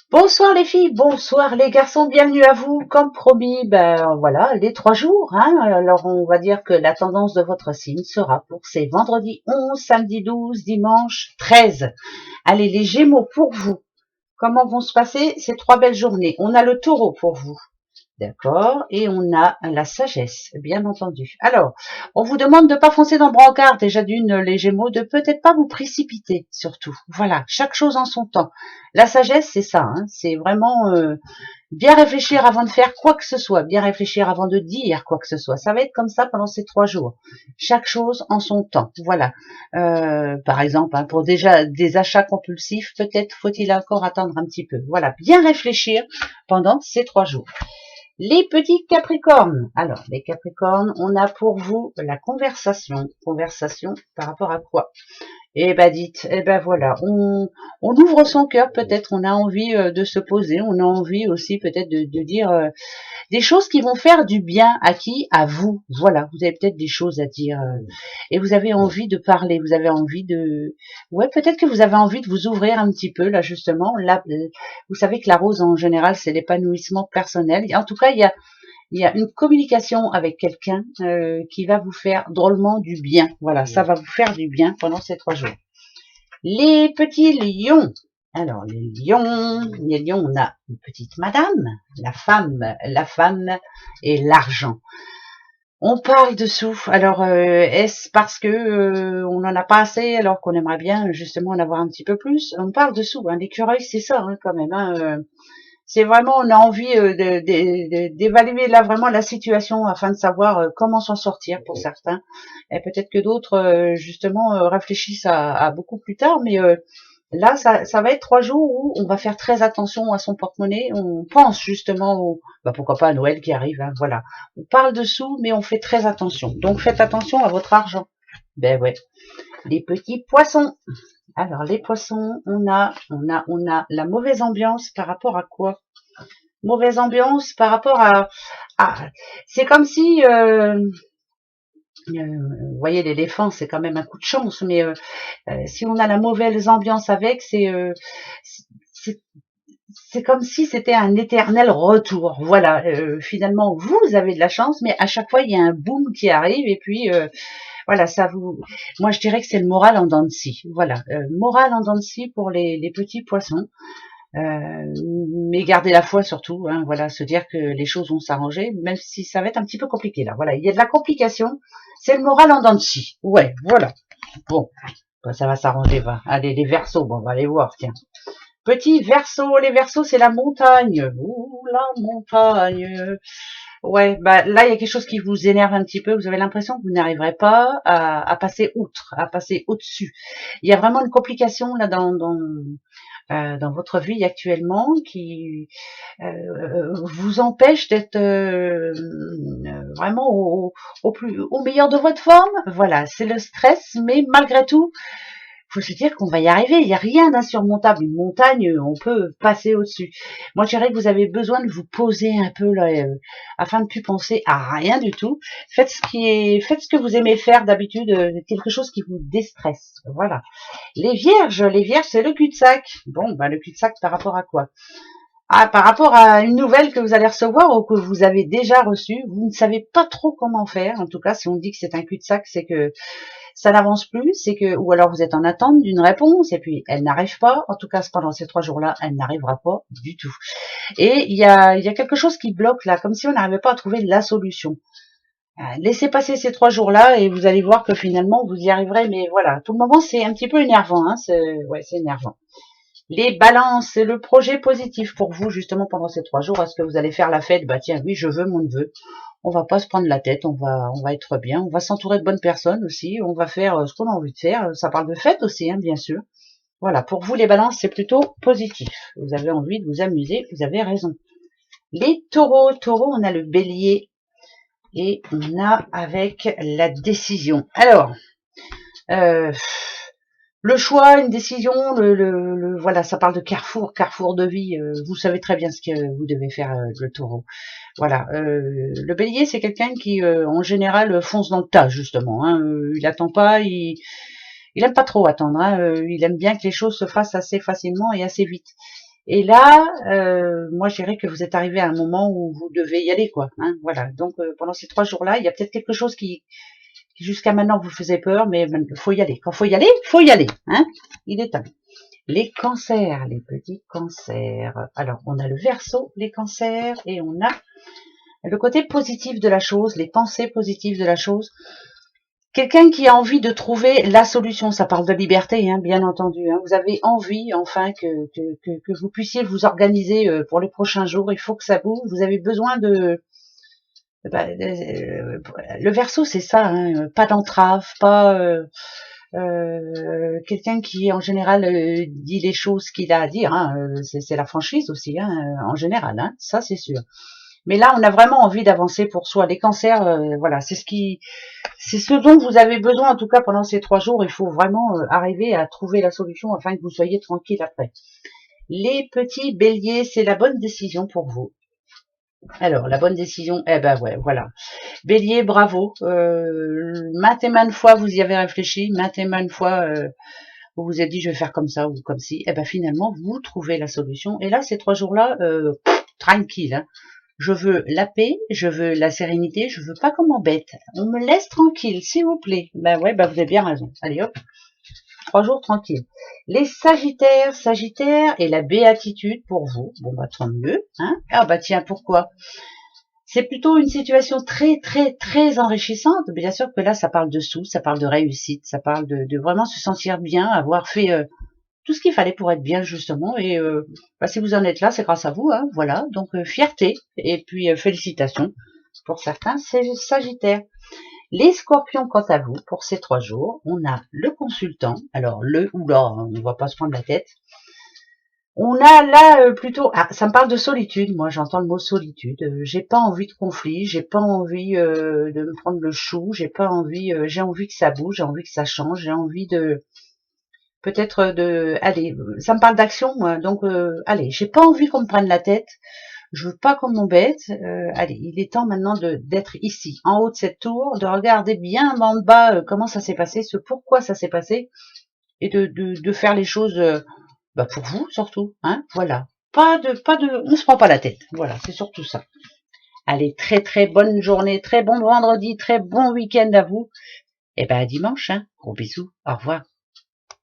Bonsoir les filles, bonsoir les garçons, bienvenue à vous. Comme promis, ben voilà, les 3 jours. Alors on va dire que la tendance de votre signe sera pour ces vendredi 11, samedi 12, dimanche 13. Allez, les Gémeaux pour vous. Comment vont se passer ces 3 belles journées? On a le Taureau pour vous. D'accord. Et on a la sagesse, bien entendu. Alors, on vous demande de ne pas foncer dans le brancard, déjà d'une, les Gémeaux, de peut-être pas vous précipiter, surtout. Voilà, chaque chose en son temps. La sagesse, c'est ça, hein, c'est vraiment bien réfléchir avant de faire quoi que ce soit, bien réfléchir avant de dire quoi que ce soit. Ça va être comme ça pendant ces 3 jours. Chaque chose en son temps. Voilà. Par exemple, hein, pour déjà des achats compulsifs, peut-être faut-il encore attendre un petit peu. Voilà, bien réfléchir pendant ces 3 jours. Les petits Capricornes. Alors, les Capricornes, on a pour vous la conversation. Conversation par rapport à quoi? Eh ben dites, eh ben voilà, on ouvre son cœur peut-être, on a envie de se poser, on a envie aussi peut-être de dire des choses qui vont faire du bien à qui? À vous. Voilà, vous avez peut-être des choses à dire et vous avez envie de parler, vous avez envie de... Ouais, peut-être que vous avez envie de vous ouvrir un petit peu, là justement. Là, vous savez que la rose en général, c'est l'épanouissement personnel. En tout cas, il y a une communication avec quelqu'un qui va vous faire drôlement du bien. Voilà, ça va vous faire du bien pendant ces 3 jours. Les petits lions. Alors, les lions, on a une petite madame, la femme et l'argent. On parle de sous. Alors, est-ce parce que on n'en a pas assez alors qu'on aimerait bien justement en avoir un petit peu plus? On parle de sous. Hein. L'écureuil, c'est ça hein, quand même. Hein, c'est vraiment, on a envie d'évaluer là vraiment la situation afin de savoir comment s'en sortir pour certains. Et peut-être que d'autres, justement, réfléchissent à beaucoup plus tard, mais là, ça va être 3 jours où on va faire très attention à son porte-monnaie. On pense justement bah pourquoi pas à Noël qui arrive, hein, voilà. On parle de sous, mais on fait très attention. Donc faites attention à votre argent. Ben ouais. Les petits poissons. Alors les poissons, on a la mauvaise ambiance par rapport à quoi? Mauvaise ambiance par rapport à c'est comme si vous voyez l'éléphant, c'est quand même un coup de chance, mais si on a la mauvaise ambiance avec, c'est c'est comme si c'était un éternel retour. Voilà, finalement vous avez de la chance, mais à chaque fois il y a un boom qui arrive et puis voilà, ça vous. Moi je dirais que c'est le moral en dents de scie. Voilà, moral en dents de scie pour les petits poissons. Mais garder la foi surtout, hein, voilà, se dire que les choses vont s'arranger, même si ça va être un petit peu compliqué là. Voilà, il y a de la complication, c'est le moral en dents de scie. Ouais, voilà. Bon, bah, ça va s'arranger, va. Allez, les versos, bon, on va aller voir, tiens. Petit verso, les versos, c'est la montagne. Ouh, la montagne. Ouais, bah là, il y a quelque chose qui vous énerve un petit peu. Vous avez l'impression que vous n'arriverez pas à passer outre, à passer au-dessus. Il y a vraiment une complication là dans votre vie actuellement qui vous empêche d'être vraiment au meilleur de votre forme. Voilà, c'est le stress, mais malgré tout, faut se dire qu'on va y arriver. Il n'y a rien d'insurmontable. Une montagne, on peut passer au-dessus. Moi, je dirais que vous avez besoin de vous poser un peu là, afin de ne plus penser à rien du tout. Faites ce que vous aimez faire d'habitude, quelque chose qui vous déstresse. Voilà. Les vierges, c'est le cul-de-sac. Bon, bah le cul-de-sac par rapport à quoi? Ah, par rapport à une nouvelle que vous allez recevoir ou que vous avez déjà reçue, vous ne savez pas trop comment faire. En tout cas, si on dit que c'est un cul-de-sac, c'est que ça n'avance plus, c'est que, ou alors vous êtes en attente d'une réponse et puis elle n'arrive pas. En tout cas, pendant ces 3 jours-là, elle n'arrivera pas du tout. Et il y a quelque chose qui bloque là, comme si on n'arrivait pas à trouver la solution. Laissez passer ces 3 jours-là et vous allez voir que finalement vous y arriverez. Mais voilà, tout le moment c'est un petit peu énervant, hein. C'est énervant. Les balances, c'est le projet positif pour vous justement pendant ces 3 jours. Est-ce que vous allez faire la fête? Bah tiens, oui, je veux mon neveu. On va pas se prendre la tête, on va être bien. On va s'entourer de bonnes personnes aussi. On va faire ce qu'on a envie de faire. Ça parle de fête aussi, hein, bien sûr. Voilà, pour vous les balances, c'est plutôt positif. Vous avez envie de vous amuser, vous avez raison. Les taureaux, on a le bélier et on a avec la décision. Alors, euh, le choix, une décision, voilà, ça parle de carrefour de vie. Vous savez très bien ce que vous devez faire, le taureau. Voilà. Le bélier, c'est quelqu'un qui, en général, fonce dans le tas, justement. Hein, il attend pas, il aime pas trop attendre. Hein, il aime bien que les choses se fassent assez facilement et assez vite. Et là, moi, je dirais que vous êtes arrivé à un moment où vous devez y aller, quoi. Hein, voilà. Donc, pendant ces 3 jours-là, il y a peut-être quelque chose qui jusqu'à maintenant vous faisait peur, mais il faut y aller. Quand faut y aller. Hein, il est temps. Les cancers, les petits cancers. Alors, on a le Verseau, les cancers, et on a le côté positif de la chose, les pensées positives de la chose. Quelqu'un qui a envie de trouver la solution, ça parle de liberté, hein, bien entendu. Hein. Vous avez envie, enfin, que vous puissiez vous organiser pour les prochains jours. Il faut que ça bouge. Vous avez besoin de... le Verseau, c'est ça, hein, pas d'entrave, pas... quelqu'un qui en général dit les choses qu'il a à dire, hein, c'est la franchise aussi, hein, en général, hein, ça c'est sûr. Mais là, on a vraiment envie d'avancer pour soi. Les cancers, voilà, c'est ce dont vous avez besoin, en tout cas pendant ces 3 jours. Il faut vraiment arriver à trouver la solution afin que vous soyez tranquille après. Les petits béliers, c'est la bonne décision pour vous. Alors, la bonne décision, eh ben ouais, voilà. Bélier, bravo. Maintes et maintes fois, vous y avez réfléchi. Maintes et maintes fois, vous vous êtes dit, je vais faire comme ça ou comme ci. Eh ben finalement, vous trouvez la solution. Et là, ces 3 jours-là, tranquille. Hein. Je veux la paix, je veux la sérénité, je veux pas qu'on m'embête. On me laisse tranquille, s'il vous plaît. Ben ouais, ben vous avez bien raison. Allez hop, 3 jours tranquille. Les Sagittaires, Sagittaires et la béatitude pour vous. Bon bah tant mieux. Hein. Ah bah tiens, pourquoi? C'est plutôt une situation très, très, très enrichissante. Bien sûr que là, ça parle de sous, ça parle de réussite, ça parle de vraiment se sentir bien, avoir fait tout ce qu'il fallait pour être bien, justement. Et bah, si vous en êtes là, c'est grâce à vous. Hein, voilà, donc fierté et puis félicitations pour certains, c'est Sagittaire. Les Scorpions, quant à vous, pour ces 3 jours, on a le consultant. Alors, le ou là, on ne va pas se prendre la tête. On a là plutôt, ah, ça me parle de solitude. Moi, j'entends le mot solitude. J'ai pas envie de conflit, j'ai pas envie de me prendre le chou, j'ai pas envie, j'ai envie que ça bouge, j'ai envie que ça change, j'ai envie de peut-être de, allez, ça me parle d'action, moi. Donc, allez, j'ai pas envie qu'on me prenne la tête. Je veux pas qu'on m'embête. Allez, il est temps maintenant d'être ici, en haut de cette tour, de regarder bien en bas comment ça s'est passé, ce pourquoi ça s'est passé, et de faire les choses. Bah pour vous surtout, hein, voilà. On se prend pas la tête, voilà, c'est surtout ça. Allez, très très bonne journée, très bon vendredi, très bon week-end à vous, et ben à dimanche, hein, gros bisous, au revoir.